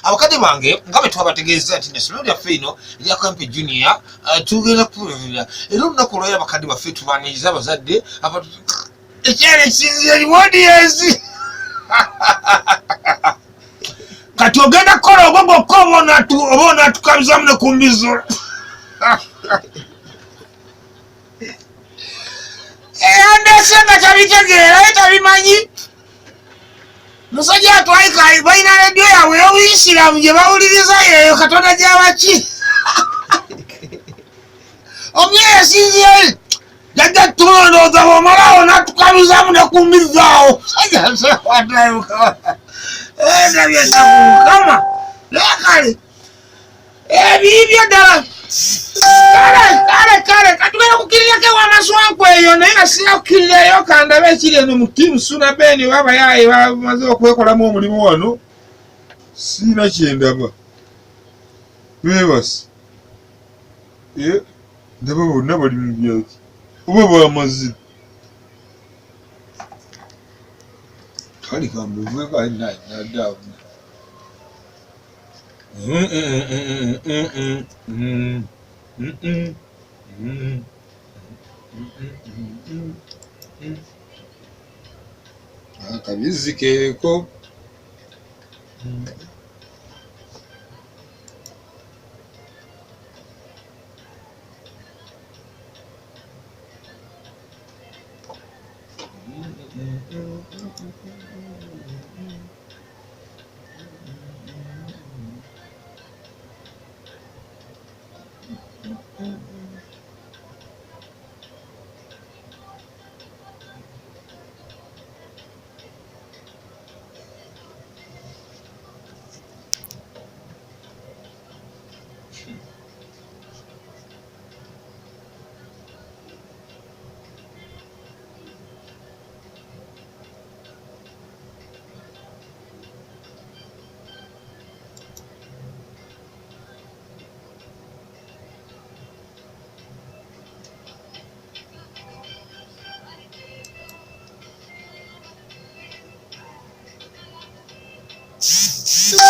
abakadde bange nga bwe twabategeeza nti essomero lyaffe ino erya Kampi Junior tugenda kupulivirira era olunaku olwera abakadde baffe tubaniriza abazadde ekyalo ekisinzira liwodi yensi kati ogenda kukola ogwo gwokka oba onatukabizamu ne kumbizo eyandese nga tabitegeera ye tabimanyi musajja atwaika balina rediyo yaabwe y'obuyisiraamu gye bawuliriza yeeyo katonda gyabaki omyeyo esinzire jajja tulondooza bw'omalawo natukabizamu ne kumbizaawo nabyesakukama nakale ebibyo ddala kale katugenda kukirirako ewamaswanku eyo naye nga sina kukirirayo kandabe ekiri eno mu tiimu suna beni babayaye bamaze okwekolamu omulimu wano siina kyendaba bebasi ndaba bonna bali mu byaki oba bamazina kali kambevekanaddaawo akabizikeeko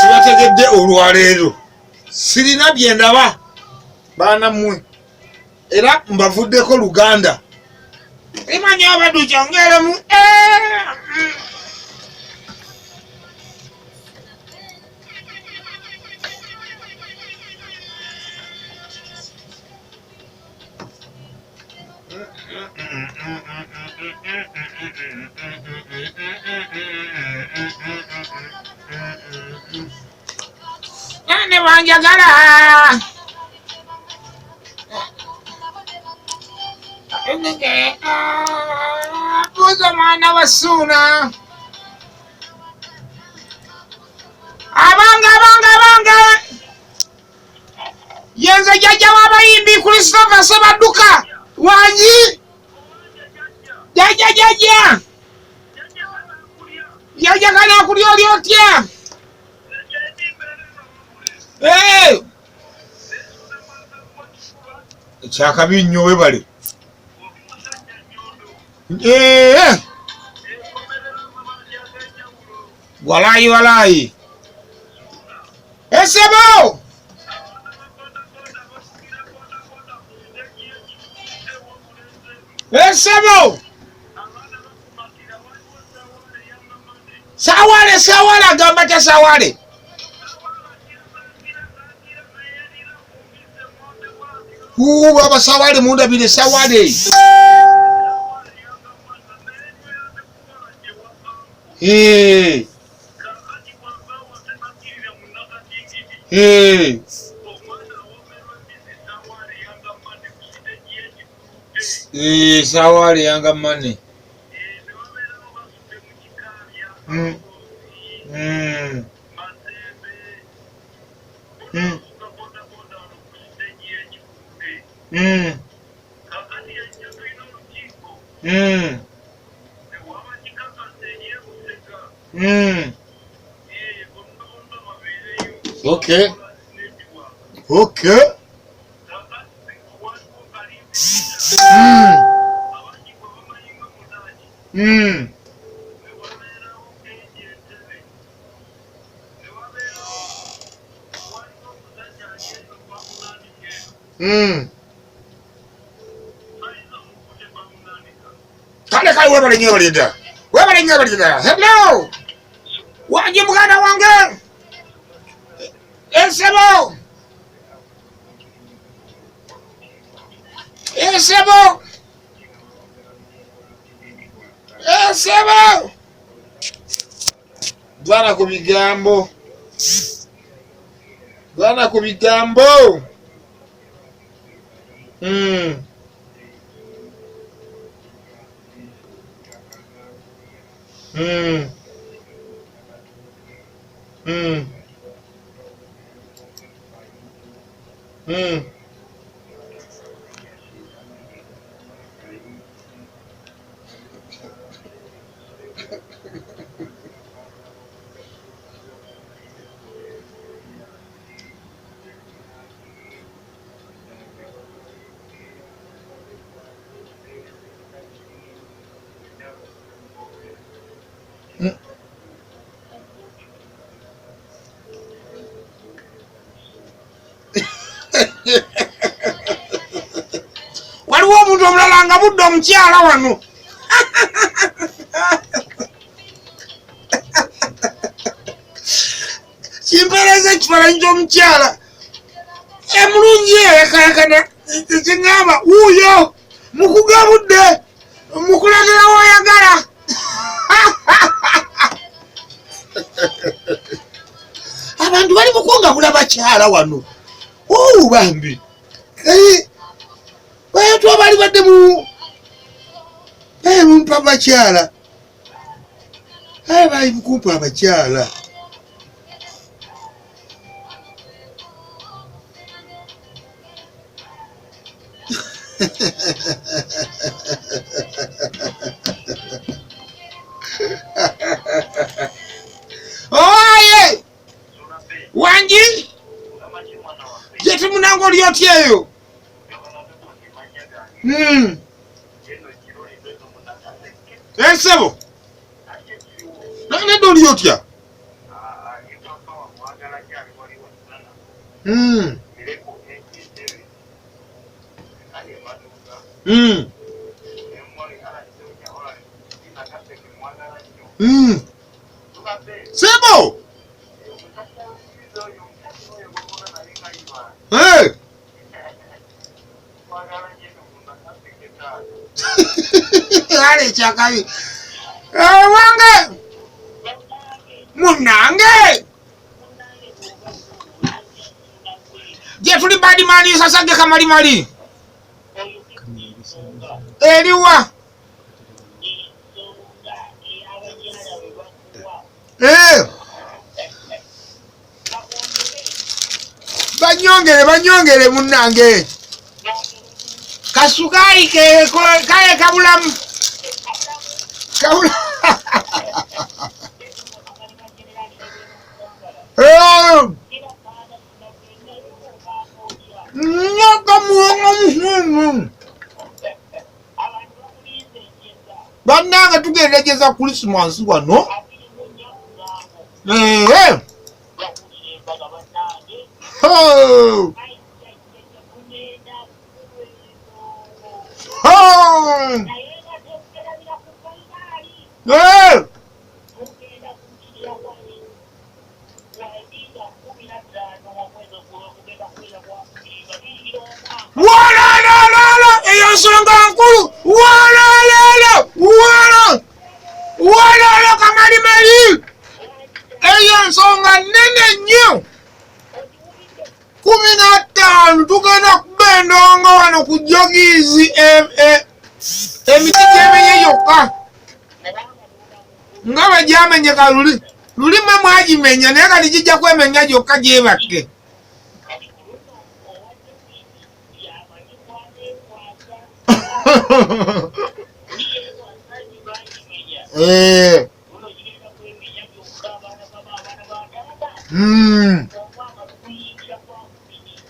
sibategedde olwaleero sirina bye ndaba baana mmwe era mbavuddeko Luganda imanyi abaddu kyongeremu ne banjagala buuza mwana wa Ssuuna abanga yenze jjajja w'abayimbi Christopher Sebadduka wangi jjajja yajagala kulya oli otya ekyakabi nnyo webale walayi esebo sawale agamba ta sawale baba sawale mundabire sawale sawale yanga mane Okay. Kale webale nnyo balinda. Webale nnyo balinda. Hello. Wangi muganda wange. Esebo. Esebo. Esebo. Bwana ku bigambo. Bwana ku bigambo. Waliwo omuntu omulala nga budde omukyala wano. Kimpeereza ekifaananyi ky'omukyala emulungi eyakayakana kiŋŋamba wuuyo mukugabudde mukulagera w'oyagala. Abantu bali mukungabula bakyala wano. Bambi bantu abali badde mumpa abakyala bali mukumpa abakyala. Oye Wangi jeti munango lyotyeyo. Esebo nanedde lyotya. Sebo ale chakabi wange munange je tuli badimani sasa ge kamali mali eliwa banyongere munange kasukari ke kale kabulamu kabula nyoka muhungu bannanga tugendegeza Christmas wano. Eyo nsonga nkulu. Kamali mali. Eyo nsonga nene nnyo. 15 tugenda kuba endongo wano ku jogizi emiti gyemenye yokka nga bwe gyamenyeka luli mwe mwagimenya naye kati gijja kwemenya gyokka gyebakke.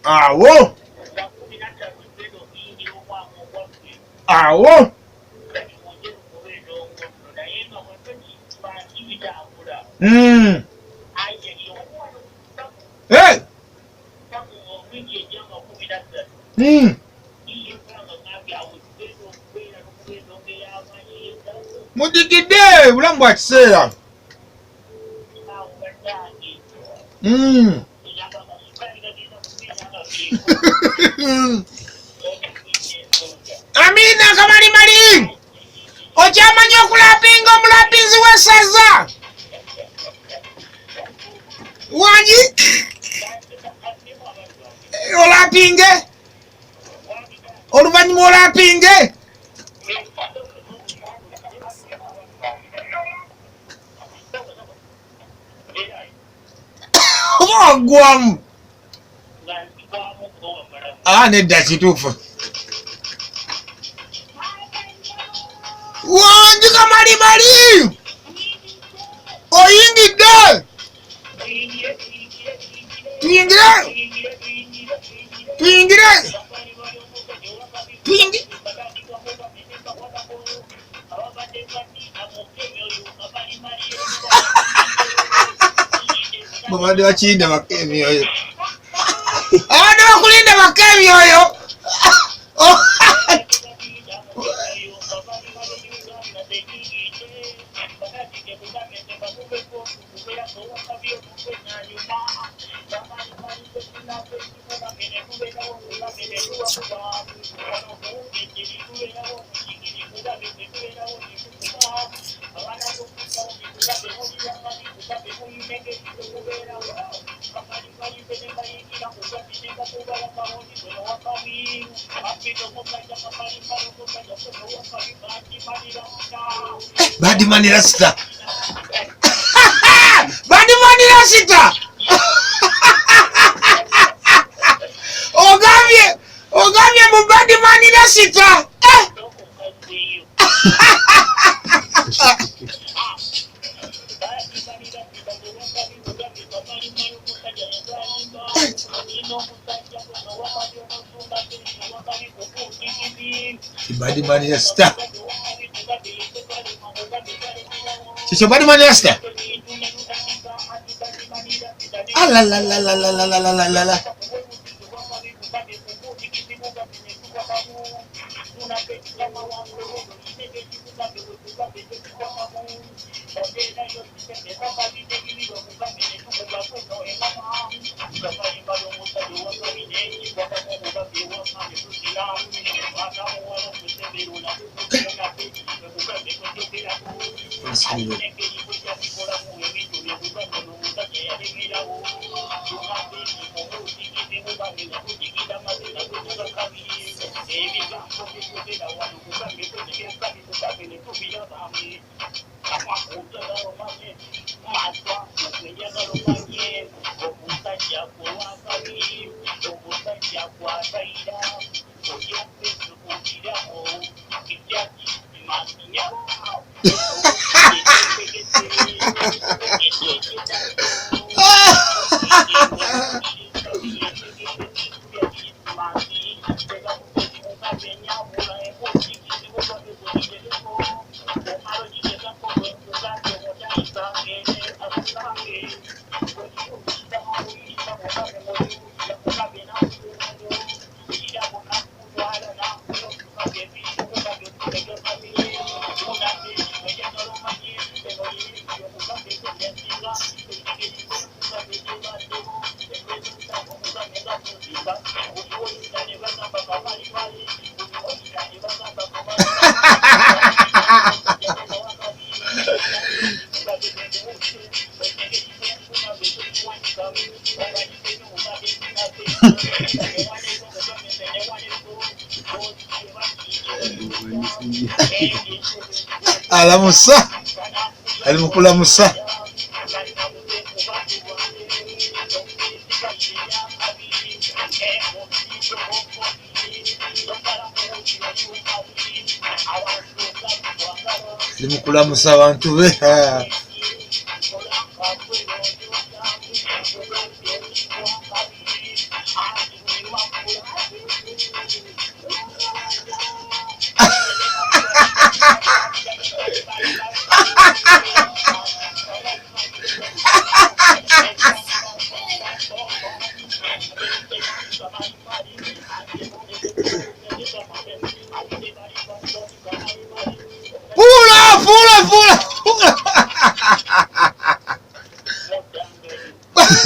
Awo Mudigidde bulamu bwa kiseera. Amina Kamalimali okyamanyi okulapinga omulapinzi w'essaza wangi olapinge oluvannyuma olapinge oba waggwamu nedda kituufu wangi Kamalimali oyingidde tuyingire babadde bakirinda baka emyoyo abadde bakulinda baka emyoyo Badman Rasta Badman Rasta ogambye mu Badman Rasta Badman Rasta Chicho Badman Rasta la alamusa alimukulamusa alimukulamusa abantu be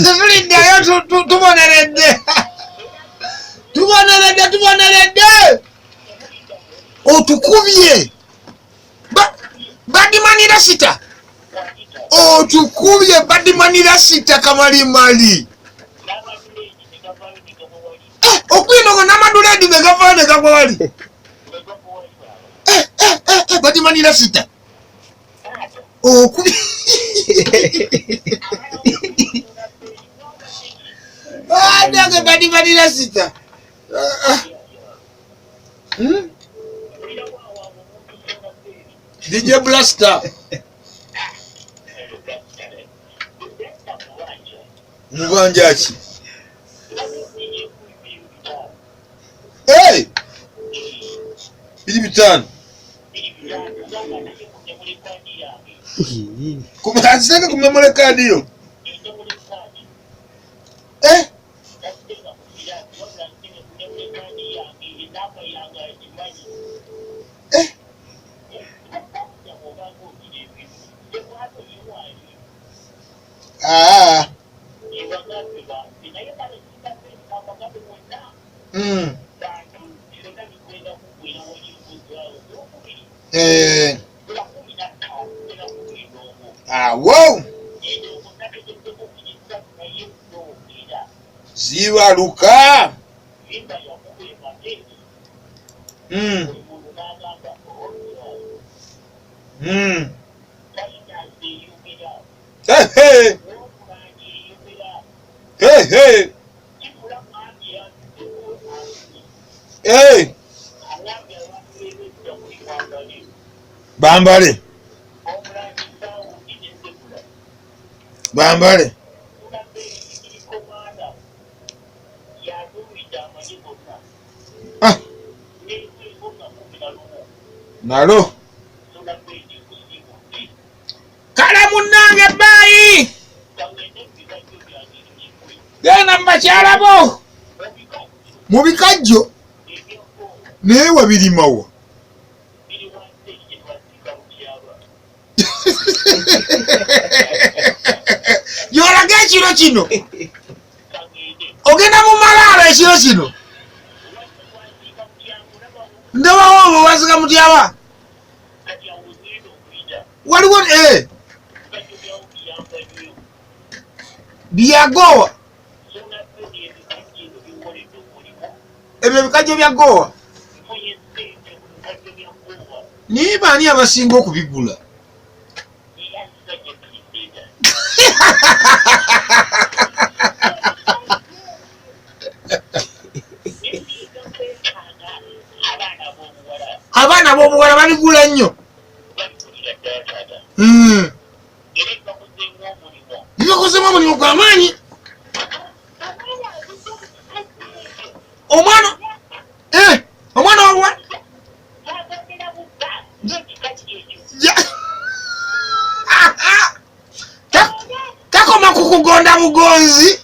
tuliddeyo tuboneredde. Otukubye Badman Rasita. Otukubye Badman Rasita kamalimali. Okwino n'amaduledi negava negagwa wali. Badman Rasita. Okubye. Nage Badman Rasita. DJ Blaster. Mubanjachi. Hey! Bili bitano. Kumanzeka kumemole kadi yo. Wow! Ziwa Luka. Hey. Bambale. Nalo. Kala munange bayi. Gena mbakyalabo. Mubikajjo. Newe birimawo. Yoraga ekiro kino. Ogenda mu malaala ekiro kino. Ndabawo wazika mutyaba. Waliwo byagowa. Ebyo bikajjo bya gowa. Niba ani abasinga okubigula? Abaana b'obuwala babigula nnyo. Bibakozemu omulimu gw'amaanyi. Omwana wabuwa takoma kukugonda bugonzi.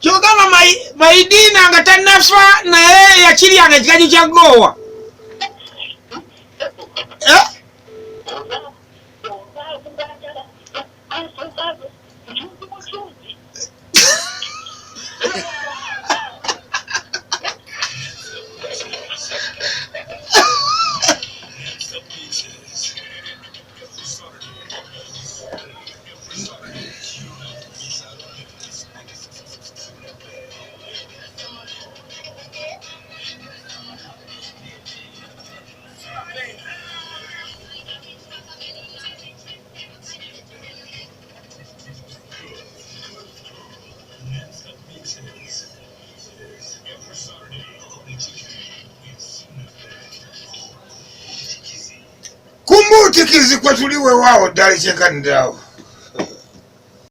Kyogamba Maidina nga tannafa naye yakiryanga ekikajjo kya gowa. Kumbutikirizi kwe tuliwe wao ddala ekyenkanidde awo.